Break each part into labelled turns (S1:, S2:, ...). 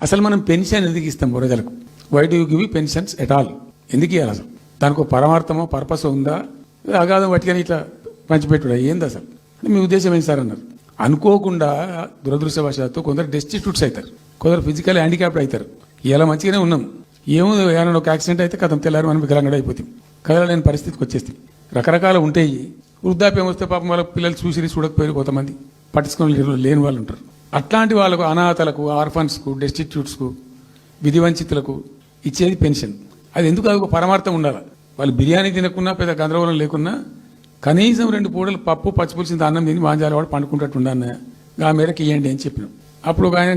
S1: అసలు మనం పెన్షన్ ఎందుకు ఇస్తాం ప్రజలకు? Why do give pensions at all? ఎందుకు ఇవ్వాలి అసలు? దానికి ఒక పరమార్థమో పర్పస్ ఉందా? అగాధం పట్టుకొని ఇట్లా పంచిపెట్టుడా ఏంది అసలు? మీ ఉద్దేశం ఏంటి సార్ అన్నారు. అనుకోకుండా దురదృష్టవశాత్తు కొందరు డెస్టిట్యూట్స్ అవుతారు, కొందరు ఫిజికల్ హ్యాండిక్యాప్డ్ అవుతారు. ఇలా మంచిగానే ఉన్నాం, ఏమో ఏమైనా ఒక యాక్సిడెంట్ అయితే కథం తెల్లారి మనం వికలాంగుడు అయిపోతాం, కదలలేని పరిస్థితికి వచ్చేస్తాం. రకరకాలు ఉంటాయి. వృద్ధాప్యం వస్తే పాపం వాళ్ళ పిల్లలు చూడకపోయారు, కొంతమంది పట్టించుకొని లేని వాళ్ళు ఉంటారు. అట్లాంటి వాళ్ళకు, అనాథలకు, ఆర్ఫన్స్కు, డెస్టిట్యూట్స్కు, విధివంచితులకు ఇచ్చేది పెన్షన్. అది ఎందుకు? అది ఒక పరమార్థం ఉండాలి. వాళ్ళు బిర్యానీ తినకున్నా, పెద్ద గందరగోళం లేకున్నా కనీసం 2 పూటలు పప్పు పచ్చిపులిసింది అన్నం తిని మాంజాల వాడు పండుకుంటట్టు ఉండన్న ఆ మేరకు ఇవ్వండి అని చెప్పినాం. అప్పుడు ఒక ఆయన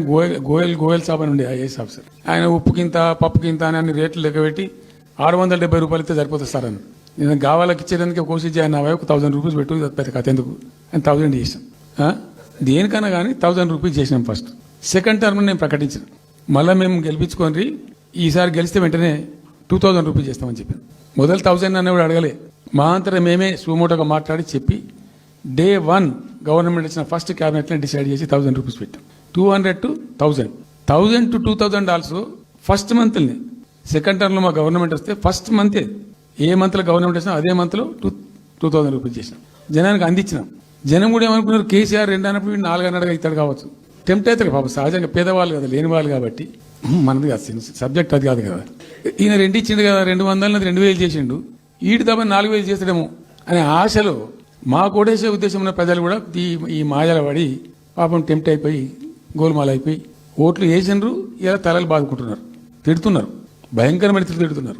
S1: గోయల్ సాబ్ అని ఉండే ఐఏఎస్ ఆఫీసర్, ఆయన ఉప్పుకింత పప్పుకింత అని అన్ని రేట్లు లెక్కబెట్టి 670 రూపాయలు ఇస్తే సరిపోతుంది సార్ అని. నేను గావాలకి ఇచ్చేదానికి కోసి ఆయన ఒక 1000 రూపీస్ పెట్టు, పెద్ద కథ ఎందుకు అని 1000 చేసాం. దేనికన్నా కానీ 1000 రూపీస్ చేసినాం. ఫస్ట్ సెకండ్ టర్మ్ నేను ప్రకటించిన, మళ్ళీ మేము గెలిపించుకొని ఈసారి గెలిస్తే వెంటనే 2000 రూపీస్ చేస్తామని చెప్పాను. మొదలు 1000 అన్నప్పుడు అడగలే, మా అంతటా మేమే సుమోటోగా మాట్లాడి చెప్పి డే 1 గవర్నమెంట్ ఇచ్చిన ఫస్ట్ క్యాబినెట్లో డిసైడ్ చేసి 1000 రూపీస్ పెట్టాం. 200 to 1000, 1000 to 2000 also first మంత్ని. Second టర్మ్లో మా గవర్నమెంట్ వస్తే ఫస్ట్ మంతే, ఏ మంత్లో గవర్నమెంట్ వచ్చినా అదే మంత్లో 2000 రూపీస్ చేసినాం, జనానికి అందించినాం. జనం కూడా ఏమనుకున్నారు, కేసీఆర్ 2 అన్నప్పుడు 4 అన్నట్టుగా ఇస్తాడు కావచ్చు. టెంప్ట్ అవుతారు పాపం, సహజంగా పేదవాళ్ళు కదా, లేని వాళ్ళు కాబట్టి. మనది కాదు సబ్జెక్ట్, అది కాదు కదా. ఈయన 2 ఇచ్చిండు కదా, 200 2000 చేసిండు, ఈడు తప్ప 4000 చేస్తాడేమో అనే ఆశలో మా కోటేసే ఉద్దేశం ఉన్న ప్రజలు కూడా ఈ మాయల పడి పాపం టెంప్ట్ అయిపోయి గోల్మాల అయిపోయి ఓట్లు వేసినారు. ఇలా తలలు బాదుకుంటున్నారు, తిడుతున్నారు, భయంకరమైన తిడుతున్నారు.